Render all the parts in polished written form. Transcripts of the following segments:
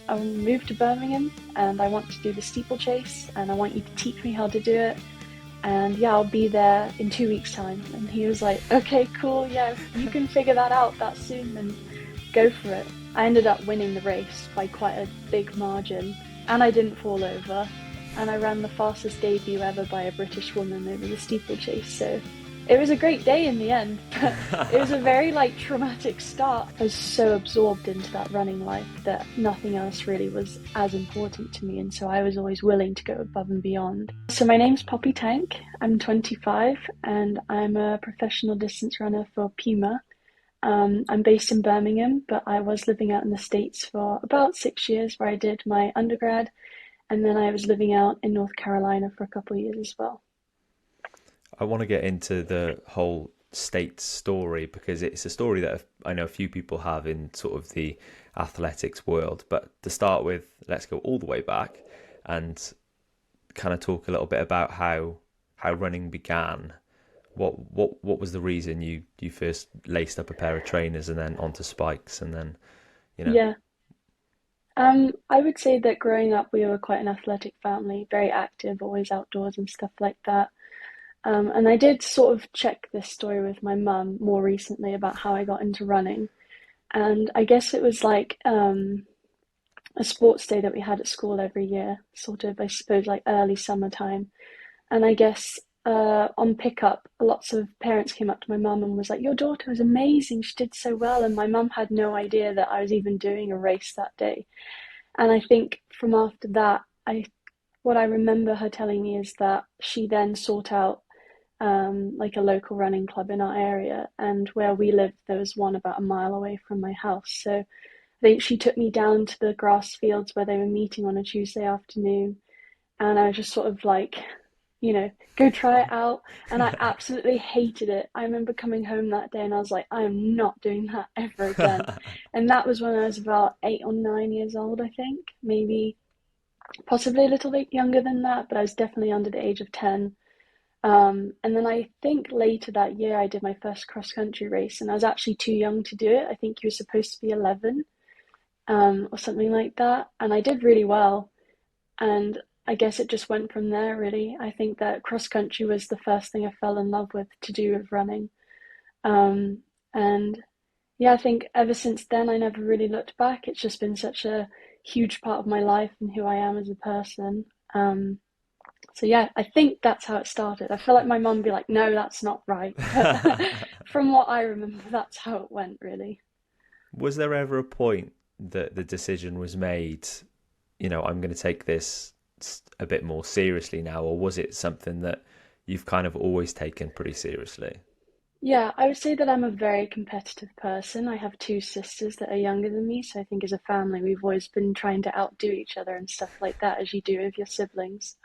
I moved to Birmingham and I want to do the steeplechase and I want you to teach me how to do it. And yeah, I'll be there in 2 weeks' time. And he was like, okay, cool, yeah, if you can figure that out that soon, then go for it. I ended up winning the race by quite a big margin, and I didn't fall over. And I ran the fastest debut ever by a British woman over the steeplechase. So it was a great day in the end, but it was a very traumatic start. I was so absorbed into that running life that nothing else really was as important to me, and so I was always willing to go above and beyond. So my name's Poppy Tank, I'm 25 and I'm a professional distance runner for Puma. I'm based in Birmingham, but I was living out in the States for about 6 years where I did my undergrad, and then I was living out in North Carolina for a couple of years as well. I want to get into the whole state story because it's a story that I know a few people have in sort of the athletics world. But to start with, let's go all the way back and kind of talk a little bit about how running began. What was the reason you first laced up a pair of trainers and then onto spikes and then, you know? Yeah, I would say that growing up we were quite an athletic family, very active, always outdoors and stuff like that. And I did sort of check this story with my mum more recently about how I got into running. And I guess it was a sports day that we had at school every year, sort of, I suppose, like early summertime. And I guess on pickup, lots of parents came up to my mum and was like, "Your daughter was amazing. She did so well." And my mum had no idea that I was even doing a race that day. And I think from after that, what I remember her telling me is that she then sought out like a local running club in our area, and where we lived, there was one about a mile away from my house. So I think she took me down to the grass fields where they were meeting on a Tuesday afternoon, and I was just sort of like, go try it out. And I absolutely hated it. I remember coming home that day and I was like, I am not doing that ever again. And that was when I was about 8 or 9 years old, I think, maybe possibly a little bit younger than that, but I was definitely under the age of 10. And then I think later that year I did my first cross country race, and I was actually too young to do it. I think you were supposed to be 11, or something like that. And I did really well. And I guess it just went from there, really. I think that cross country was the first thing I fell in love with to do with running. And yeah, I think ever since then, I never really looked back. It's just been such a huge part of my life and who I am as a person. So yeah, I think that's how it started. I feel like my mum would be like, no, that's not right. But from what I remember, that's how it went, really. Was there ever a point that the decision was made, I'm going to take this a bit more seriously now, or was it something that you've kind of always taken pretty seriously? Yeah, I would say that I'm a very competitive person. I have two sisters that are younger than me, so I think as a family we've always been trying to outdo each other and stuff like that, as you do with your siblings.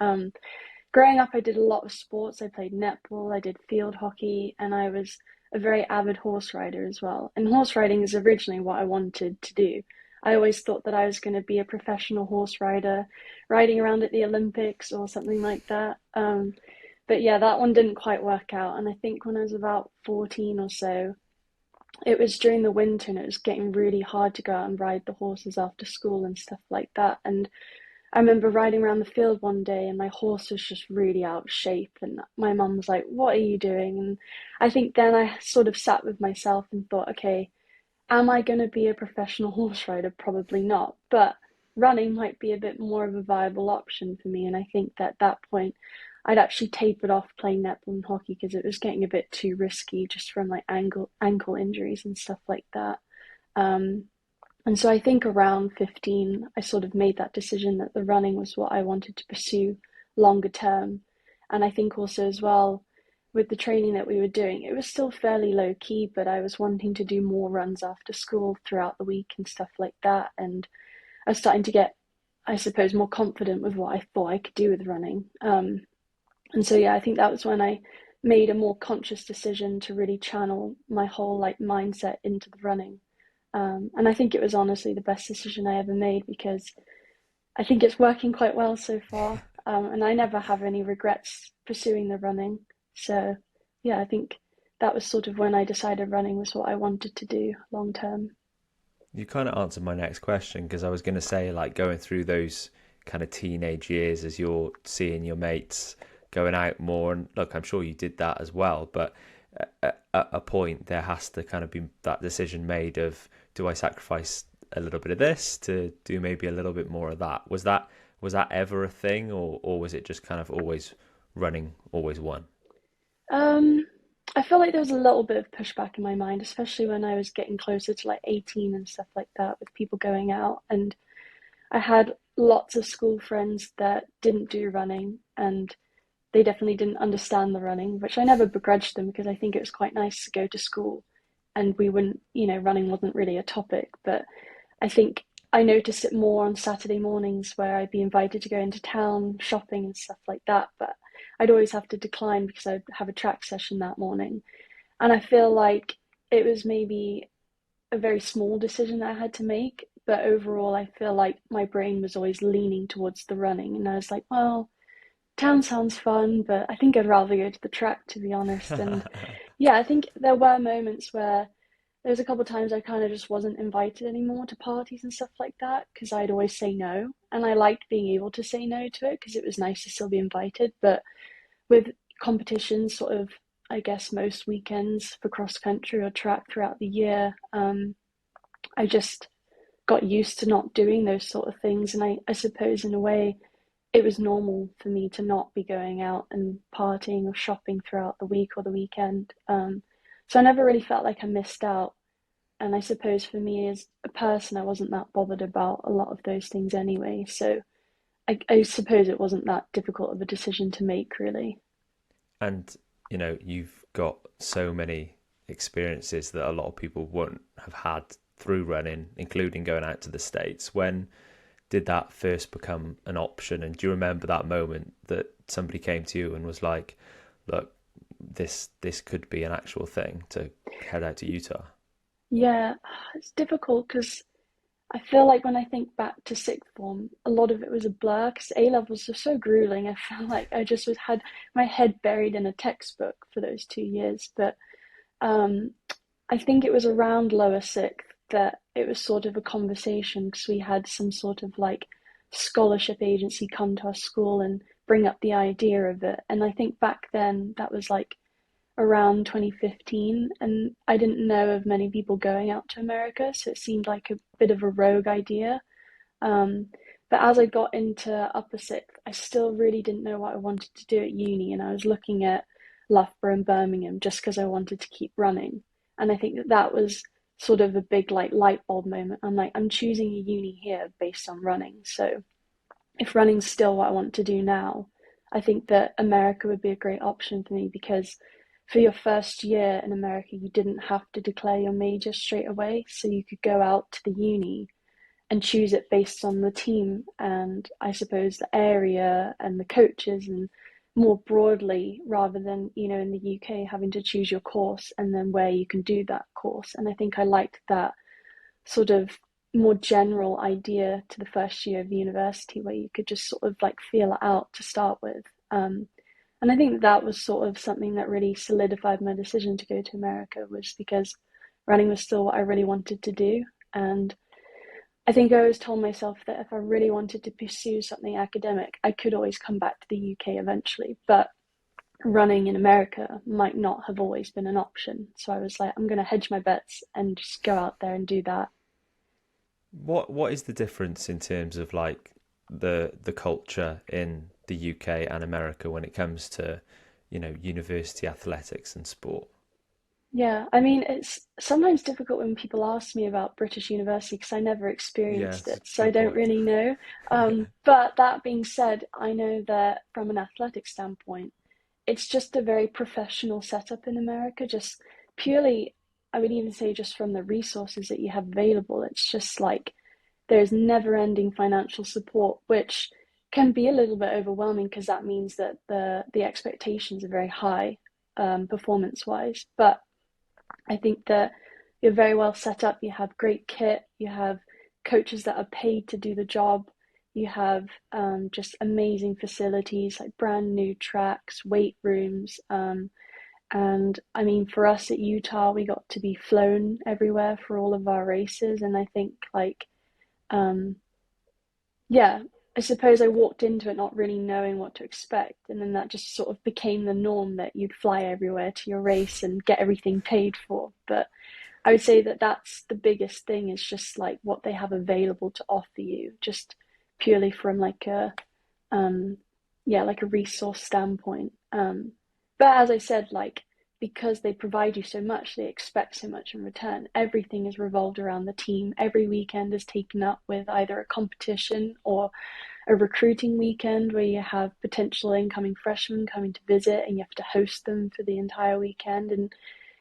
Growing up, I did a lot of sports. I played netball, I did field hockey, and I was a very avid horse rider as well. And horse riding is originally what I wanted to do. I always thought that I was going to be a professional horse rider, riding around at the Olympics or something like that. But yeah, that one didn't quite work out. And I think when I was about 14 or so, it was during the winter and it was getting really hard to go out and ride the horses after school and stuff like that. And I remember riding around the field one day and my horse was just really out of shape. And my mum was like, "What are you doing?" And I think then I sort of sat with myself and thought, okay, am I going to be a professional horse rider? Probably not. But running might be a bit more of a viable option for me. And I think that at that point, I'd actually tapered off playing netball and hockey because it was getting a bit too risky just from like ankle injuries and stuff like that. Um, and so I think around 15, I sort of made that decision that the running was what I wanted to pursue longer term. And I think also as well, with the training that we were doing, it was still fairly low key, but I was wanting to do more runs after school throughout the week and stuff like that. And I was starting to get, I suppose, more confident with what I thought I could do with running. And so, yeah, I think that was when I made a more conscious decision to really channel my whole like mindset into the running. And I think it was honestly the best decision I ever made because I think it's working quite well so far. And I never have any regrets pursuing the running. So, yeah, I think that was sort of when I decided running was what I wanted to do long term. You kind of answered my next question because I was going to say, like, going through those kind of teenage years as you're seeing your mates going out more, and look, I'm sure you did that as well, but at a point there has to kind of be that decision made of, do I sacrifice a little bit of this to do maybe a little bit more of that? Was that ever a thing, or was it just kind of always running, always won? Um, I feel like there was a little bit of pushback in my mind, especially when I was getting closer to like 18 and stuff like that, with people going out. And I had lots of school friends that didn't do running, and they definitely didn't understand the running, which I never begrudged them because I think it was quite nice to go to school and we wouldn't, running wasn't really a topic. But I think I noticed it more on Saturday mornings where I'd be invited to go into town shopping and stuff like that. But I'd always have to decline because I'd have a track session that morning. And I feel like it was maybe a very small decision that I had to make. But overall, I feel like my brain was always leaning towards the running. And I was like, well, town sounds fun, but I think I'd rather go to the track, to be honest. And yeah, I think there were moments where there was a couple of times I kind of just wasn't invited anymore to parties and stuff like that because I'd always say no. And I liked being able to say no to it because it was nice to still be invited. But with competitions, sort of, I guess, most weekends for cross country or track throughout the year, I just got used to not doing those sort of things. And I suppose, in a way, it was normal for me to not be going out and partying or shopping throughout the week or the weekend. So I never really felt like I missed out. And I suppose for me as a person, I wasn't that bothered about a lot of those things anyway. So I suppose it wasn't that difficult of a decision to make, really. And you've got so many experiences that a lot of people won't have had through running, including going out to the States. When did that first become an option? And do you remember that moment that somebody came to you and was like, look, this could be an actual thing to head out to Utah? Yeah, it's difficult because I feel like when I think back to sixth form, a lot of it was a blur because A levels are so grueling. I felt like I just had my head buried in a textbook for those 2 years. But um, I think it was around lower sixth that it was sort of a conversation because we had some sort of like scholarship agency come to our school and bring up the idea of it. And I think back then that was like around 2015, and I didn't know of many people going out to America, so it seemed like a bit of a rogue idea. Um, but as I got into upper sixth, I still really didn't know what I wanted to do at uni, and I was looking at Loughborough and Birmingham just because I wanted to keep running. And I think that that was sort of a big like light bulb moment. I'm like, I'm choosing a uni here based on running. So if running's still what I want to do now, I think that America would be a great option for me because for your first year in America, you didn't have to declare your major straight away. So you could go out to the uni and choose it based on the team and I suppose the area and the coaches and more broadly rather than, in the UK having to choose your course and then where you can do that course. And I think I liked that sort of more general idea to the first year of university where you could just sort of like feel it out to start with. And I think that was sort of something that really solidified my decision to go to America was because running was still what I really wanted to do. And I think I always told myself that if I really wanted to pursue something academic, I could always come back to the UK eventually. But running in America might not have always been an option. So I was like, I'm going to hedge my bets and just go out there and do that. What is the difference in terms of like the culture in the UK and America when it comes to, university athletics and sport? Yeah, I mean, it's sometimes difficult when people ask me about British University because I never experienced Yes, it, so I good don't point. really know. But that being said, I know that from an athletic standpoint, it's just a very professional setup in America, just purely, I would even say, just from the resources that you have available. It's just like there's never ending financial support, which can be a little bit overwhelming because that means that the expectations are very high performance wise. But I think that you're very well set up. You have great kit, you have coaches that are paid to do the job, you have just amazing facilities like brand new tracks, weight rooms, And I mean, for us at Utah, we got to be flown everywhere for all of our races. And I think, like, um, yeah, I suppose I walked into it not really knowing what to expect. And then that just sort of became the norm that you'd fly everywhere to your race and get everything paid for. But I would say that that's the biggest thing is just like what they have available to offer you, just purely from like a um yeah, like a resource standpoint. But as I said, like because they provide you so much, they expect so much in return. Everything is revolved around the team. Every weekend is taken up with either a competition or a recruiting weekend where you have potential incoming freshmen coming to visit and you have to host them for the entire weekend. And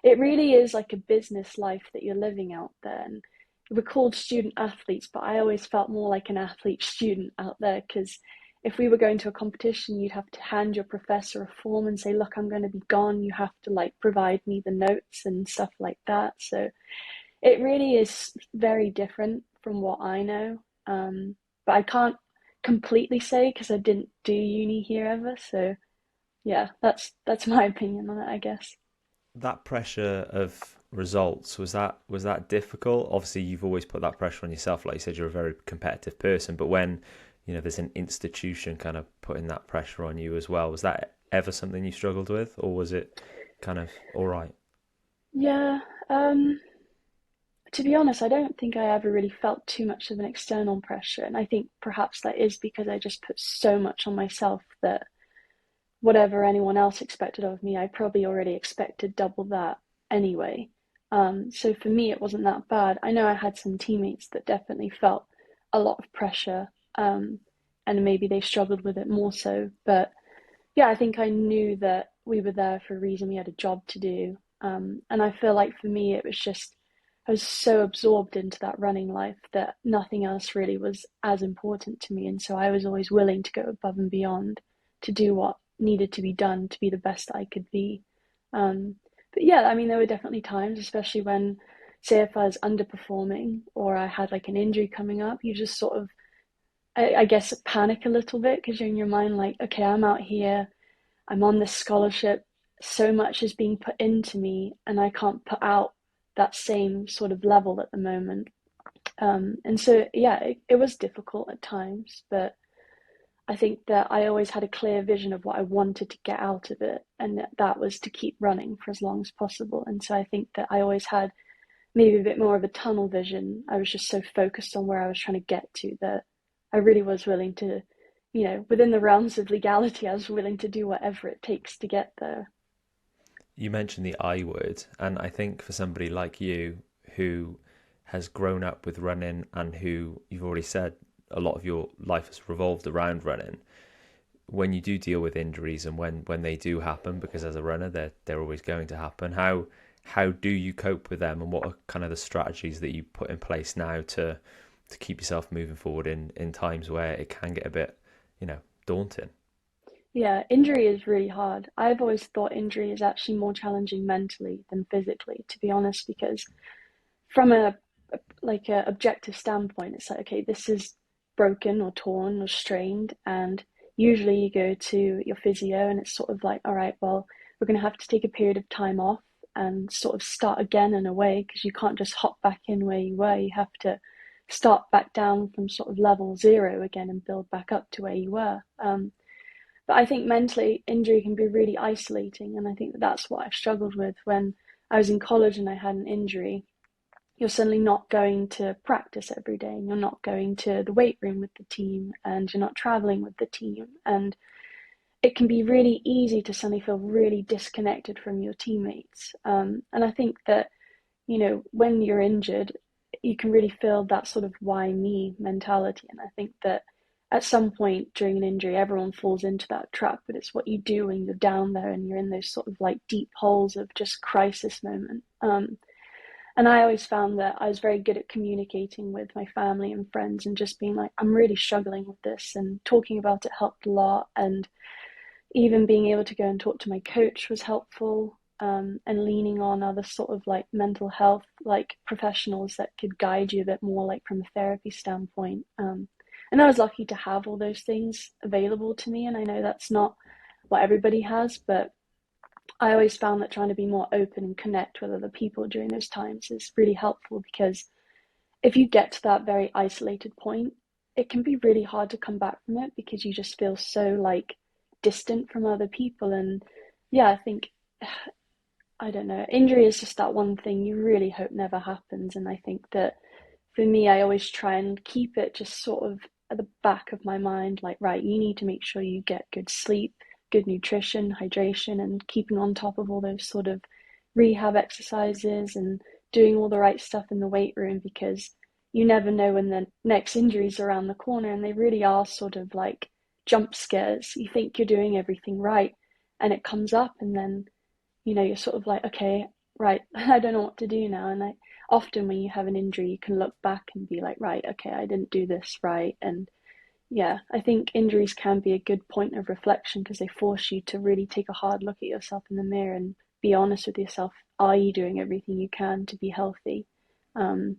it really is like a business life that you're living out there. And we're called student athletes, but I always felt more like an athlete student out there because if we were going to a competition, you'd have to hand your professor a form and say, look, I'm going to be gone. You have to like provide me the notes and stuff like that. So it really is very different from what I know. But I can't completely say because I didn't do uni here ever. So yeah, that's my opinion on it, I guess. That pressure of results, was that difficult? Obviously, you've always put that pressure on yourself. Like you said, you're a very competitive person, but when there's an institution kind of putting that pressure on you as well, was that ever something you struggled with, or was it kind of all right? Yeah, um, to be honest, I don't think I ever really felt too much of an external pressure. And I think perhaps that is because I just put so much on myself that whatever anyone else expected of me, I probably already expected double that anyway. So for me, it wasn't that bad. I know I had some teammates that definitely felt a lot of pressure, and maybe they struggled with it more so. But yeah, I think I knew that we were there for a reason. We had a job to do. And I feel like for me, it was just, I was so absorbed into that running life that nothing else really was as important to me. And so I was always willing to go above and beyond to do what needed to be done to be the best I could be. Um, but yeah, I mean, there were definitely times, especially when, say, if I was underperforming or I had like an injury coming up, you just sort of, I guess, panic a little bit because you're in your mind like, okay, I'm out here, I'm on this scholarship, so much is being put into me, and I can't put out that same sort of level at the moment. And so, yeah, it was difficult at times, but I think that I always had a clear vision of what I wanted to get out of it, and that was to keep running for as long as possible. And so I think that I always had maybe a bit more of a tunnel vision. I was just so focused on where I was trying to get to that I really was willing to, within the realms of legality, I was willing to do whatever it takes to get there. You mentioned the I word, and I think for somebody like you who has grown up with running and who you've already said a lot of your life has revolved around running, when you do deal with injuries and when they do happen, because as a runner they're always going to happen, how do you cope with them, and what are kind of the strategies that you put in place now to keep yourself moving forward in times where it can get a bit, daunting? Yeah, injury is really hard. I've always thought injury is actually more challenging mentally than physically, to be honest, because from a objective standpoint, it's like, okay, this is broken or torn or strained, and usually you go to your physio and it's sort of like, all right, well, we're going to have to take a period of time off and sort of start again in a way because you can't just hop back in where you were. You have to start back down from sort of level zero again and build back up to where you were. But I think mentally, injury can be really isolating, and I think that that's what I've struggled with when I was in college and I had an injury. You're suddenly not going to practice every day, and you're not going to the weight room with the team, and you're not traveling with the team, and it can be really easy to suddenly feel really disconnected from your teammates. And I think that, when you're injured, you can really feel that sort of why me mentality. And I think that at some point during an injury, everyone falls into that trap, but it's what you do when you're down there and you're in those sort of like deep holes of just crisis moment. And I always found that I was very good at communicating with my family and friends and just being like, I'm really struggling with this. And talking about it helped a lot. And even being able to go and talk to my coach was helpful. And leaning on other sort of like mental health, like professionals that could guide you a bit more, like from a therapy standpoint. And I was lucky to have all those things available to me. And I know that's not what everybody has, but I always found that trying to be more open and connect with other people during those times is really helpful, because if you get to that very isolated point, it can be really hard to come back from it, because you just feel so like distant from other people. And yeah, I think, I don't know, injury is just that one thing you really hope never happens. And I think that for me, I always try and keep it just sort of at the back of my mind, like, right, you need to make sure you get good sleep, good nutrition, hydration, and keeping on top of all those sort of rehab exercises and doing all the right stuff in the weight room, because you never know when the next injury's around the corner, and they really are sort of like jump scares. You think you're doing everything right, and it comes up, and then you're sort of like, okay, right, I don't know what to do now. And often when you have an injury, you can look back and be like, right, okay, I didn't do this right. And yeah, I think injuries can be a good point of reflection, because they force you to really take a hard look at yourself in the mirror and be honest with yourself. Are you doing everything you can to be healthy? Um,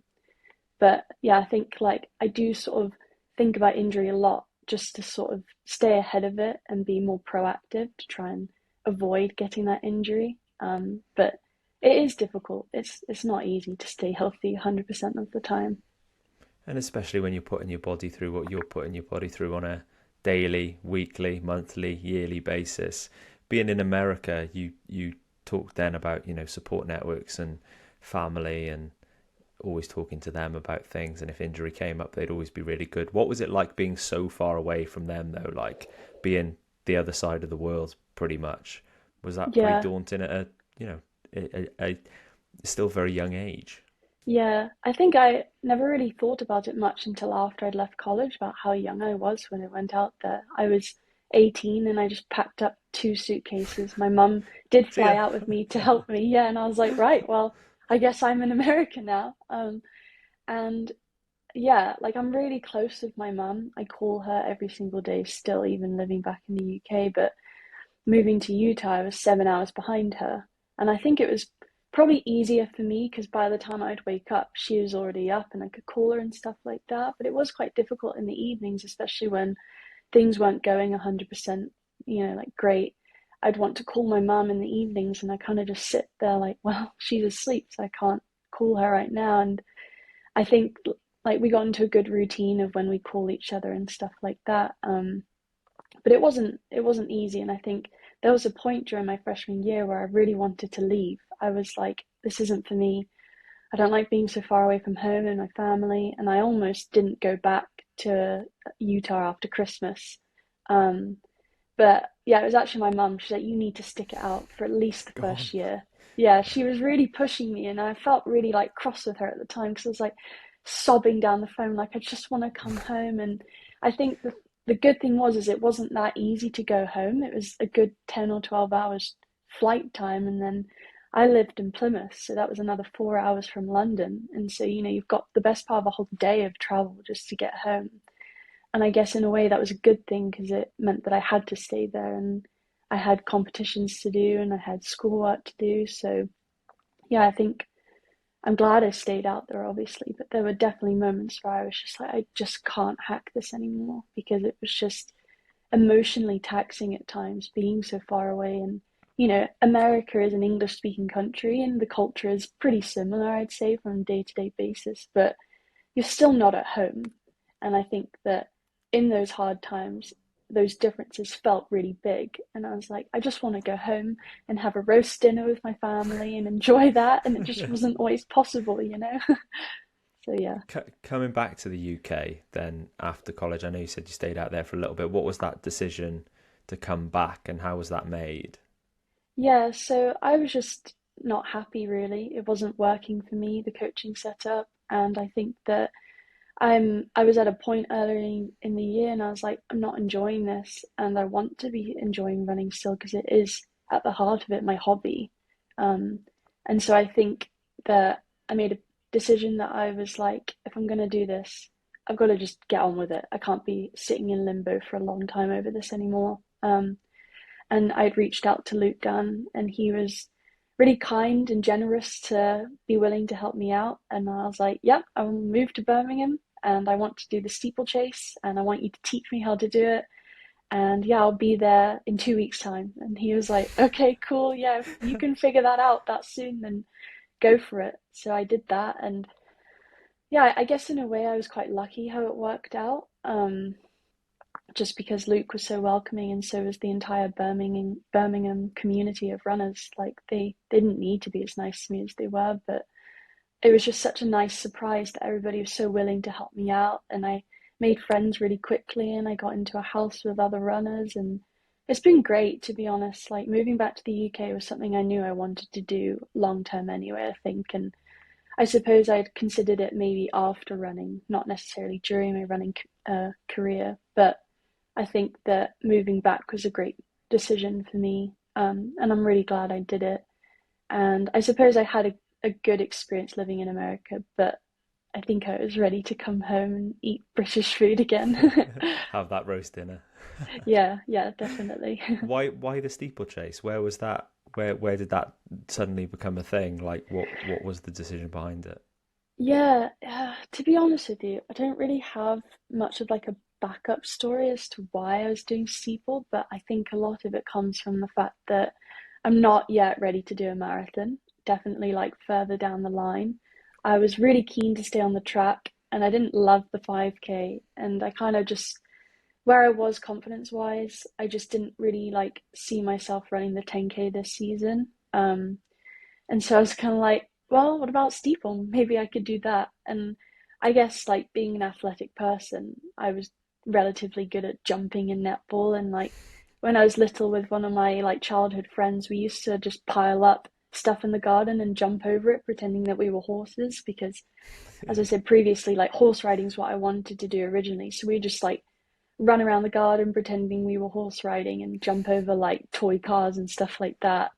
but yeah, I think like I do sort of think about injury a lot, just to sort of stay ahead of it and be more proactive to try and avoid getting that injury. But it is difficult. It's not easy to stay healthy 100% of the time. And especially when you're putting your body through what you're putting your body through on a daily, weekly, monthly, yearly basis. Being in America, you talked then about, support networks and family, and always talking to them about things, and if injury came up, they'd always be really good. What was it like being so far away from them though, like being the other side of the world pretty much? Was that pretty Yeah, daunting at a still very young age? yeah. I think I never really thought about it much until after I'd left college, about how young I was when I went out there. I was 18 and I just packed up two suitcases. My mum did See fly ya. out with me to help me, yeah, and I was like, right, well, I guess I'm in America now. And yeah, like I'm really close with my mum. I call her every single day still, even living back in the UK. But moving to Utah, I was 7 hours behind her. And I think it was probably easier for me, because by the time I'd wake up, she was already up and I could call her and stuff like that. But it was quite difficult in the evenings, especially when things weren't going 100%, like great. I'd want to call my mum in the evenings, and I kind of just sit there like, well, she's asleep, so I can't call her right now. And I think like we got into a good routine of when we call each other and stuff like that. But it wasn't easy, and I think there was a point during my freshman year where I really wanted to leave. I was like, this isn't for me. I don't like being so far away from home and my family, and I almost didn't go back to Utah after Christmas. Um, but yeah, it was actually my mum. She's like, you need to stick it out for at least the Go on. first year. Yeah, she was really pushing me, and I felt really like cross with her at the time, because I was like sobbing down the phone, like I just want to come home. And I think the good thing was is it wasn't that easy to go home. It was a good 10 or 12 hours flight time, and then I lived in Plymouth, so that was another 4 hours from London. And so you've got the best part of a whole day of travel just to get home. And I guess in a way that was a good thing, because it meant that I had to stay there, and I had competitions to do and I had schoolwork to do. So yeah, I think I'm glad I stayed out there, obviously, but there were definitely moments where I was just like, I just can't hack this anymore, because it was just emotionally taxing at times being so far away. And America is an English speaking country, and the culture is pretty similar, I'd say, from a day-to-day basis, but you're still not at home. And I think that in those hard times, those differences felt really big. And I was like, I just want to go home and have a roast dinner with my family and enjoy that. And it just wasn't always possible. So yeah. Coming back to the UK then after college, I know you said you stayed out there for a little bit. What was that decision to come back, and how was that made? Yeah, so I was just not happy really. It wasn't working for me, the coaching setup. And I think that I was at a point earlier in the year, and I was like, I'm not enjoying this, and I want to be enjoying running still, because it is at the heart of it my hobby. Um, and so I think that I made a decision that I was like, if I'm gonna do this, I've got to just get on with it. I can't be sitting in limbo for a long time over this anymore. And I'd reached out to Luke Dunn, and he was really kind and generous to be willing to help me out. And I was like, "Yep, I will move to Birmingham, and I want to do the steeplechase, and I want you to teach me how to do it." And yeah, I'll be there in 2 weeks' time. And he was like, okay, cool. Yeah, if you can figure that out that soon, then go for it. So I did that. And yeah, I guess in a way I was quite lucky how it worked out. Just because Luke was so welcoming and so was the entire Birmingham community of runners. Like they didn't need to be as nice to me as they were, but it was just such a nice surprise that everybody was so willing to help me out, and I made friends really quickly, and I got into a house with other runners, and it's been great, to be honest. Like moving back to the UK was something I knew I wanted to do long term anyway, I think, and I suppose I'd considered it maybe after running, not necessarily during my running career, but I think that moving back was a great decision for me, and I'm really glad I did it. And I suppose I had a good experience living in America, but I think I was ready to come home and eat British food again. Have that roast dinner. Yeah, yeah, definitely. Why the steeplechase? Where was that? Where did that suddenly become a thing? Like what was the decision behind it? Yeah, to be honest with you, I don't really have much of like a backup story as to why I was doing steeple, but I think a lot of it comes from the fact that I'm not yet ready to do a marathon. Definitely like further down the line. I was really keen to stay on the track and I didn't love the 5K, and I kind of just where I was confidence wise, I just didn't really like see myself running the 10K this season. And so I was kind of like, well, what about steeple? Maybe I could do that. And I guess like being an athletic person, I was relatively good at jumping in netball. And like when I was little with one of my like childhood friends, we used to just pile up stuff in the garden and jump over it, pretending that we were horses. Because as I said previously, like horse riding is what I wanted to do originally. So we just like run around the garden pretending we were horse riding and jump over like toy cars and stuff like that.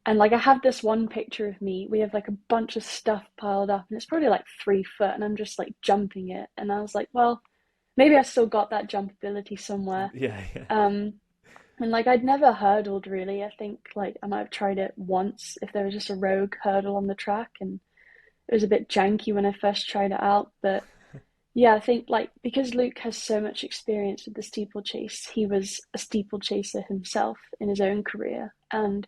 And like I have this one picture of me. We have like a bunch of stuff piled up, and it's probably like 3 foot, and I'm just like jumping it. And I was like, well, maybe I still got that jump ability somewhere. Yeah, yeah. Um, and like I'd never hurdled really. I think like I might have tried it once if there was just a rogue hurdle on the track, and it was a bit janky when I first tried it out. But yeah, I think like because Luke has so much experience with the steeplechase, he was a steeplechaser himself in his own career, and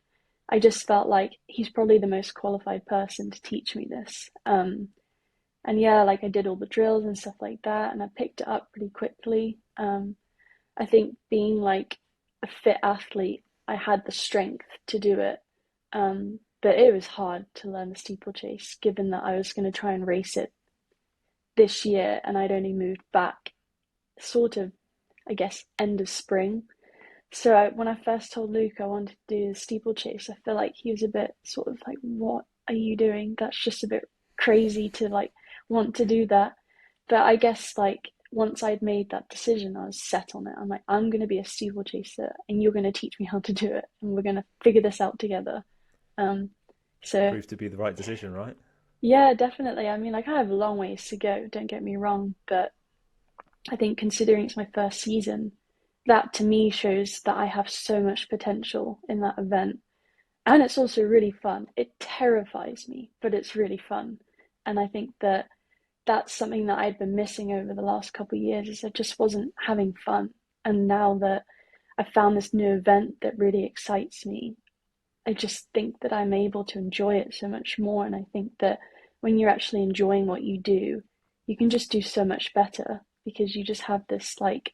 I just felt like he's probably the most qualified person to teach me this. And yeah, like I did all the drills and stuff like that, and I picked it up pretty quickly. I think being like a fit athlete, I had the strength to do it. But it was hard to learn the steeplechase, given that I was going to try and race it this year, and I'd only moved back sort of, I guess, end of spring. So when I first told Luke I wanted to do the steeplechase, I feel like he was a bit sort of like, "What are you doing? That's just a bit crazy to like want to do that." But I guess like once I'd made that decision, I was set on it. I'm like, I'm gonna be a steeplechaser, and you're gonna teach me how to do it, and we're gonna figure this out together. Um, so Proved to be the right decision, right? yeah, definitely. I mean, like I have a long ways to go. Don't get me wrong, but I think considering it's my first season, that to me shows that I have so much potential in that event. And it's also really fun. It terrifies me, but it's really fun. And I think that that's something that I'd been missing over the last couple of years is I just wasn't having fun. And now that I've found this new event that really excites me, I just think that I'm able to enjoy it so much more. And I think that when you're actually enjoying what you do, you can just do so much better because you just have this like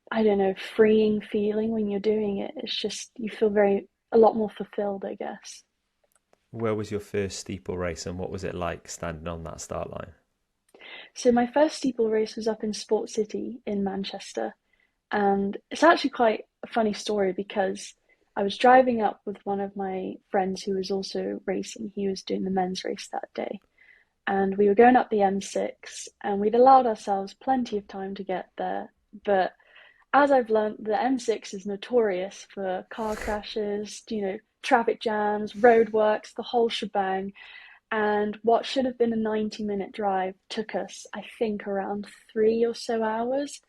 I don't know, freeing feeling when you're doing it. It's just you feel a lot more fulfilled, I guess. Where was your first steeple race and what was it like standing on that start line? So my first steeple race was up in Sport City in Manchester, and it's actually quite a funny story because I was driving up with one of my friends who was also racing. He was doing the men's race that day, and we were going up the M6, and we'd allowed ourselves plenty of time to get there, but as I've learned, the M6 is notorious for car crashes, traffic jams, roadworks, the whole shebang. And what should have been a 90-minute drive took us, I think, around 3 or so hours.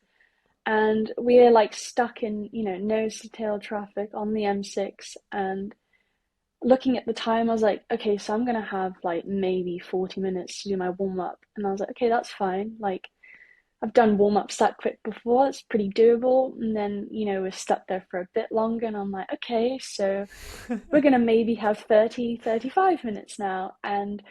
And we're like stuck in, nose to tail traffic on the M6. And looking at the time, I was like, okay, so I'm going to have like maybe 40 minutes to do my warm up. And I was like, okay, that's fine. Like, I've done warm-ups that quick before. It's pretty doable. And then, we're stuck there for a bit longer. And I'm like, okay, so we're going to maybe have 30, 35 minutes now. And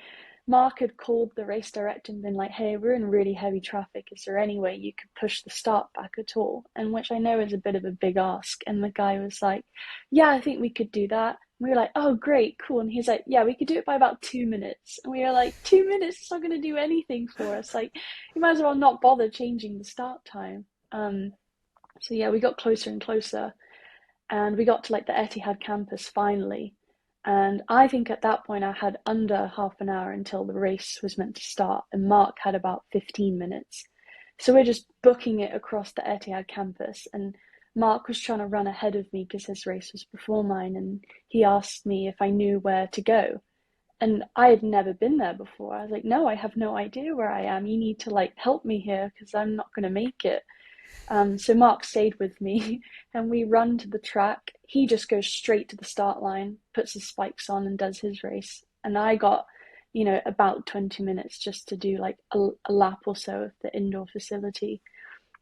Mark had called the race director and been like, hey, we're in really heavy traffic. Is there any way you could push the start back at all? And which I know is a bit of a big ask. And the guy was like, yeah, I think we could do that. And we were like, oh, great, cool. And he's like, yeah, we could do it by about 2 minutes. And we were like, 2 minutes? It's not going to do anything for us. Like, you might as well not bother changing the start time. So yeah, we got closer and closer, and we got to like the Etihad campus finally. And I think at that point I had under half an hour until the race was meant to start, and Mark had about 15 minutes. So we're just booking it across the Etihad campus, and Mark was trying to run ahead of me because his race was before mine, and he asked me if I knew where to go. And I had never been there before. I was like, no, I have no idea where I am. You need to like help me here because I'm not going to make it. So Mark stayed with me and we run to the track. He just goes straight to the start line, puts his spikes on and does his race. And I got, about 20 minutes just to do like a lap or so of the indoor facility.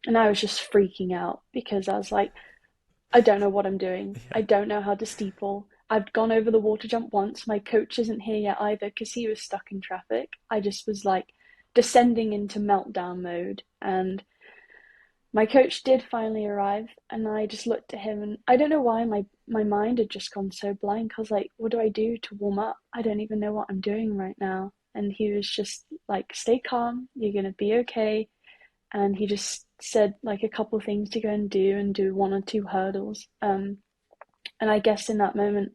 And I was just freaking out because I was like, I don't know what I'm doing. I Yeah. don't know how to steeple. I've gone over the water jump once. My coach isn't here yet either because he was stuck in traffic. I just was like descending into meltdown mode. And my coach did finally arrive, and I just looked at him, and I don't know why my mind had just gone so blank. I was like, what do I do to warm up? I don't even know what I'm doing right now. And he was just like, stay calm, you're gonna be okay. And he just said like a couple of things to go and do one or two hurdles. And I guess in that moment,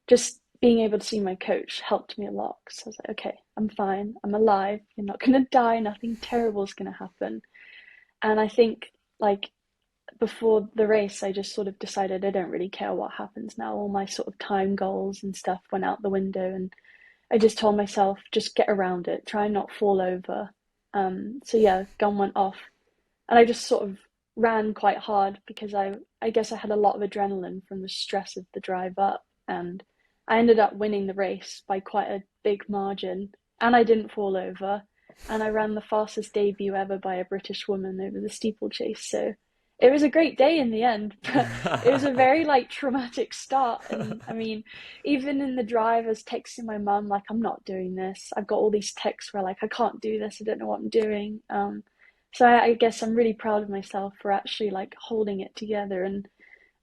just being able to see my coach helped me a lot. So I was like, okay, I'm fine, I'm alive, you're not gonna die, nothing terrible is gonna happen. And I think like before the race, I just sort of decided I don't really care what happens now. All my sort of time goals and stuff went out the window, and I just told myself, just get around it, try and not fall over. So yeah, gun went off, and I just sort of ran quite hard because I guess I had a lot of adrenaline from the stress of the drive up, and I ended up winning the race by quite a big margin, and I didn't fall over, and I ran the fastest debut ever by a British woman over the steeplechase. So it was a great day in the end, but it was a very like traumatic start. And I mean, even in the drive, I was texting my mum like, "I'm not doing this." I've got all these texts where like, "I can't do this. I don't know what I'm doing." So I guess I'm really proud of myself for actually like holding it together, and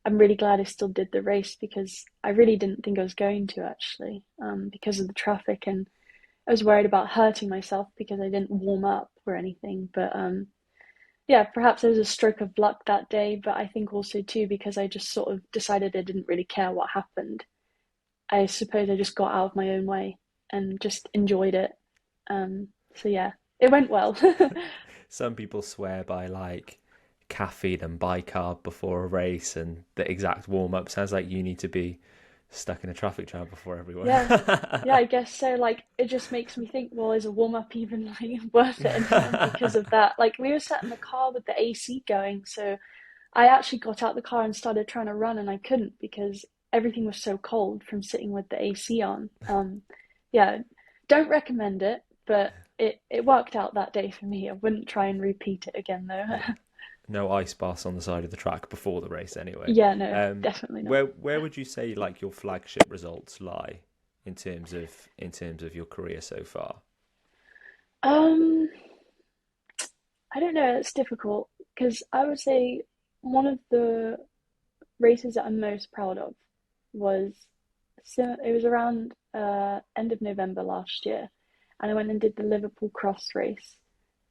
I'm really glad I still did the race because I really didn't think I was going to actually, because of the traffic, and I was worried about hurting myself because I didn't warm up or anything. But yeah, perhaps it was a stroke of luck that day, but I think also too because I just sort of decided I didn't really care what happened. I suppose I just got out of my own way and just enjoyed it. So yeah, it went well. Some people swear by like caffeine and bicarb before a race, and the exact warm up sounds like you need to be stuck in a traffic jam before everyone. Yeah, yeah, I guess so. Like, it just makes me think, well, is a warm up even like worth it anymore because of that? Like, we were sat in the car with the AC going, so I actually got out the car and started trying to run, and I couldn't because everything was so cold from sitting with the AC on. Yeah, don't recommend it, but it worked out that day for me. I wouldn't try and repeat it again though. Yeah. No ice baths on the side of the track before the race anyway. Yeah, no, definitely not. Where would you say like your flagship results lie in terms of your career so far? Um, I don't know. It's difficult because I would say one of the races that I'm most proud of was so it was around end of November last year, and I went and did the Liverpool cross race.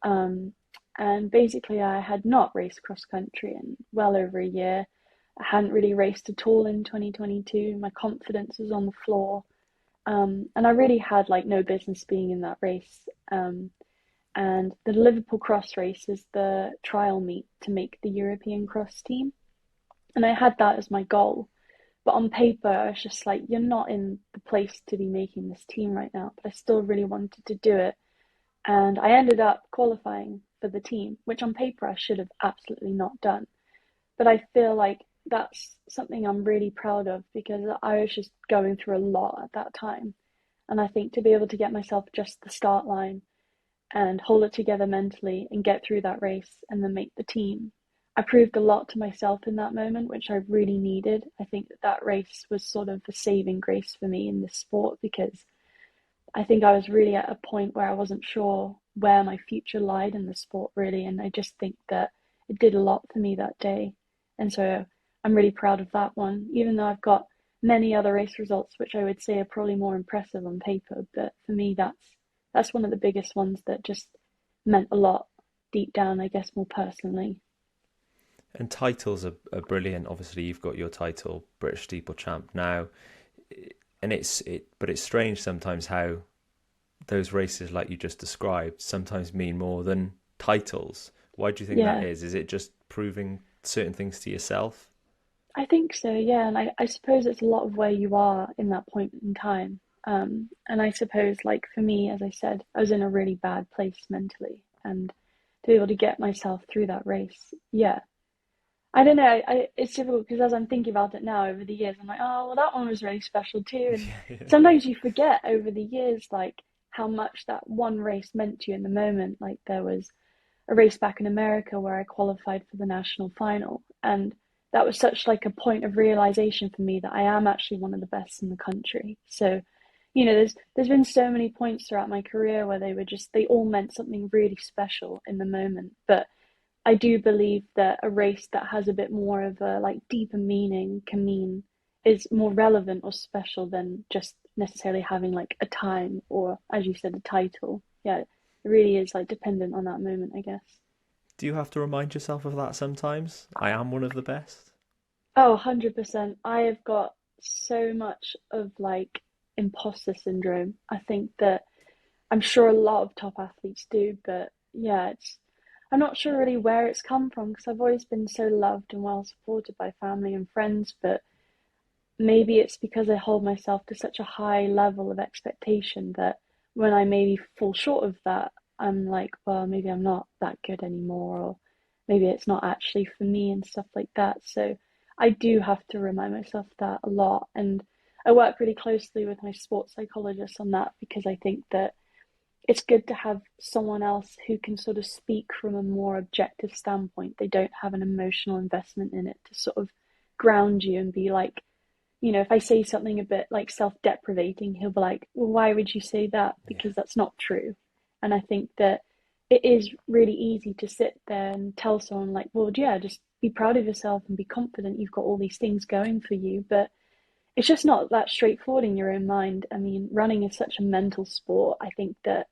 Um, and basically, I had not raced cross country in well over a year. I hadn't really raced at all in 2022. My confidence was on the floor, and I really had like no business being in that race. And the Liverpool cross race is the trial meet to make the European cross team, and I had that as my goal. But on paper, I was just like, you're not in the place to be making this team right now. But I still really wanted to do it. And I ended up qualifying for the team, which on paper I should have absolutely not done. But I feel like that's something I'm really proud of because I was just going through a lot at that time. And I think to be able to get myself just the start line and hold it together mentally and get through that race and then make the team. I proved a lot to myself in that moment, which I really needed. I think that that race was sort of a saving grace for me in this sport because I think I was really at a point where I wasn't sure where my future lied in the sport, really. And I just think that it did a lot for me that day. And so I'm really proud of that one, even though I've got many other race results, which I would say are probably more impressive on paper. But for me, that's one of the biggest ones that just meant a lot deep down, I guess, more personally. And titles are brilliant. Obviously, you've got your title, British Steeple Champ now, and but it's strange sometimes how those races, like you just described, sometimes mean more than titles. Why do you think that Yeah, is? Is it just proving certain things to yourself? I think so, yeah. And I suppose it's a lot of where you are in that point in time. And I suppose, like for me, as I said, I was in a really bad place mentally. And to be able to get myself through that race, yeah. I don't know, it's difficult because as I'm thinking about it now over the years, I'm like, oh, well, that one was really special too. And sometimes you forget over the years, like, how much that one race meant to you in the moment. Like, there was a race back in America where I qualified for the national final. And that was such like a point of realization for me that I am actually one of the best in the country. So, there's been so many points throughout my career where they all meant something really special in the moment. But I do believe that a race that has a bit more of a like deeper meaning can mean is more relevant or special than just necessarily having like a time or, as you said, a title. Yeah, it really is like dependent on that moment, I guess. Do you have to remind yourself of that sometimes? I am one of the best. Oh, 100%. I have got so much of like imposter syndrome. I think that I'm sure a lot of top athletes do, but yeah, I'm not sure really where it's come from because I've always been so loved and well supported by family and friends, but maybe it's because I hold myself to such a high level of expectation that when I maybe fall short of that, I'm like, well, maybe I'm not that good anymore, or maybe it's not actually for me and stuff like that. So I do have to remind myself that a lot. And I work really closely with my sports psychologist on that because I think that it's good to have someone else who can sort of speak from a more objective standpoint. They don't have an emotional investment in it to sort of ground you and be like, if I say something a bit like self-deprecating, he'll be like, well, why would you say that? Yeah. Because that's not true. And I think that it is really easy to sit there and tell someone like, well, yeah, just be proud of yourself and be confident you've got all these things going for you. But it's just not that straightforward in your own mind. I mean, running is such a mental sport. I think that,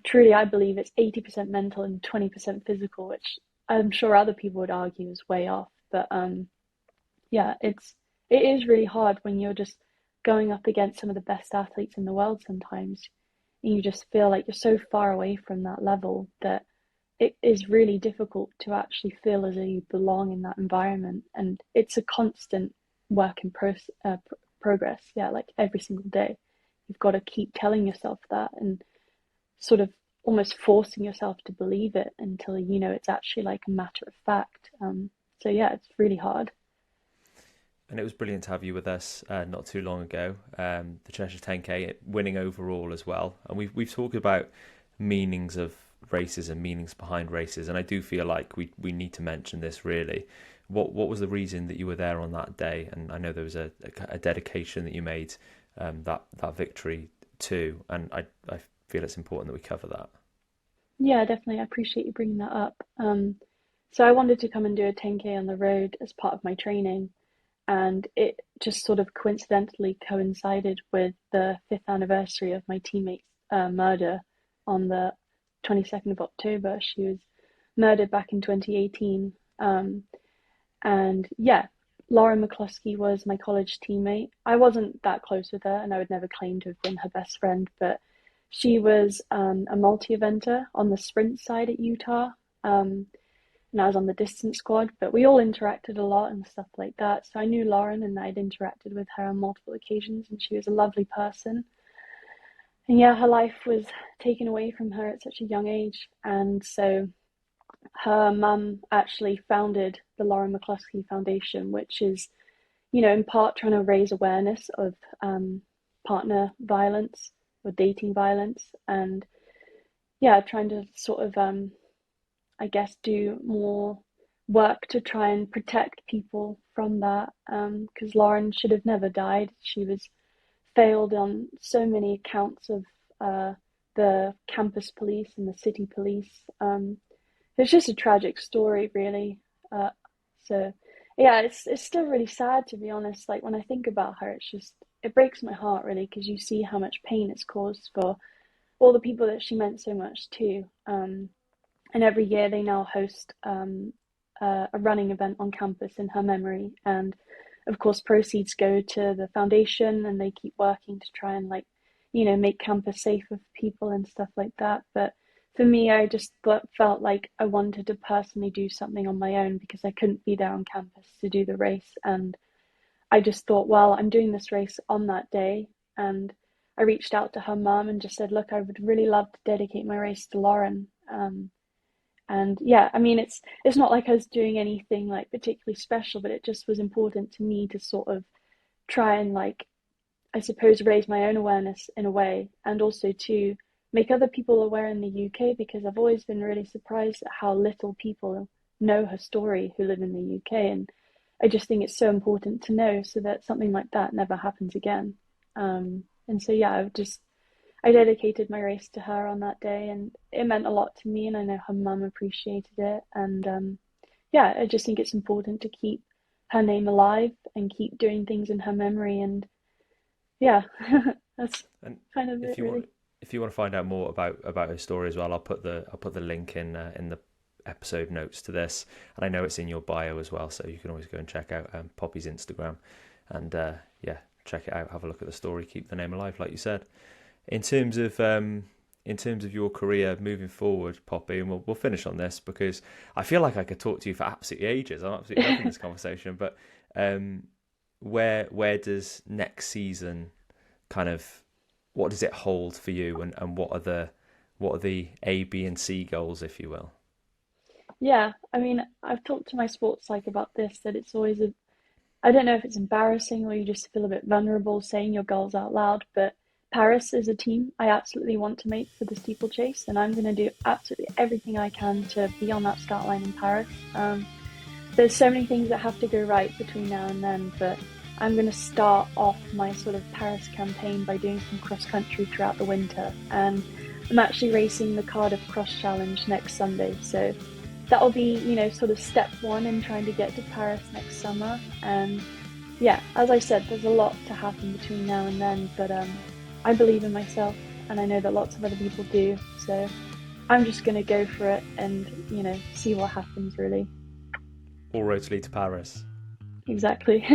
truly I believe it's 80% mental and 20% physical, which I'm sure other people would argue is way off. But yeah, it is really hard when you're just going up against some of the best athletes in the world sometimes, and you just feel like you're so far away from that level that it is really difficult to actually feel as though you belong in that environment. And it's a constant work in progress. Yeah, like every single day, you've got to keep telling yourself that and sort of almost forcing yourself to believe it until you know it's actually like a matter of fact. So yeah, it's really hard. And it was brilliant to have you with us not too long ago. The Cheshire 10K winning overall as well. And we've talked about meanings of races and meanings behind races, and I do feel like we need to mention this really. What was the reason that you were there on that day? And I know there was a dedication that you made that victory to, and I feel it's important that we cover that. Yeah, definitely. I appreciate you bringing that up. So I wanted to come and do a 10K on the road as part of my training, and it just sort of coincidentally coincided with the fifth anniversary of my teammate's murder on the 22nd of October. She was murdered back in 2018. And yeah, Lauren McCluskey was my college teammate. I wasn't that close with her, and I would never claim to have been her best friend, but she was a multi-eventer on the sprint side at Utah. And I was on the distance squad, but we all interacted a lot and stuff like that. So I knew Lauren and I'd interacted with her on multiple occasions, and she was a lovely person. And yeah, her life was taken away from her at such a young age. And so her mum actually founded the Lauren McCluskey Foundation, which is, in part trying to raise awareness of partner violence or dating violence. And yeah, trying to sort of I guess do more work to try and protect people from that. Because Lauren should have never died. She was failed on so many accounts of uh, the campus police and the city police. It's just a tragic story, really. Uh, so, yeah, it's still really sad to be honest. Like when I think about her, it breaks my heart really because you see how much pain it's caused for all the people that she meant so much to. And every year they now host a running event on campus in her memory, and of course proceeds go to the foundation, and they keep working to try and like make campus safer for people and stuff like that. But for me, I just felt like I wanted to personally do something on my own because I couldn't be there on campus to do the race, and I just thought, well, I'm doing this race on that day. And I reached out to her mum and just said, look, I would really love to dedicate my race to Lauren. And yeah, I mean, it's not like I was doing anything like particularly special, but it just was important to me to sort of try and like, I suppose, raise my own awareness in a way, and also to make other people aware in the UK because I've always been really surprised at how little people know her story who live in the UK, and I just think it's so important to know so that something like that never happens again. And so yeah, I dedicated my race to her on that day, and it meant a lot to me, and I know her mum appreciated it. And yeah, I just think it's important to keep her name alive and keep doing things in her memory. And yeah, that's And kind of if it, you want really. if you want to find out more about her story as well, I'll put the link in the episode notes to this, and I know it's in your bio as well, so you can always go and check out Poppy's Instagram, and yeah, check it out, have a look at the story, keep the name alive, like you said. In terms of your career moving forward, Poppy, and we'll finish on this because I feel like I could talk to you for absolutely ages. I'm absolutely loving this conversation, but um, where does next season kind of what does it hold for you, and what are the A, B, and C goals, if you will? Yeah, I mean, I've talked to my sports psych about this, that it's always I don't know if it's embarrassing or you just feel a bit vulnerable saying your goals out loud, but Paris is a team I absolutely want to make for the steeplechase, and I'm going to do absolutely everything I can to be on that start line in Paris. There's so many things that have to go right between now and then, but I'm going to start off my sort of Paris campaign by doing some cross country throughout the winter, and I'm actually racing the Cardiff Cross Challenge next Sunday, so that'll be, sort of step one in trying to get to Paris next summer. And yeah, as I said, there's a lot to happen between now and then, but I believe in myself, and I know that lots of other people do. So I'm just going to go for it and, see what happens, really. All roads lead to Paris. Exactly.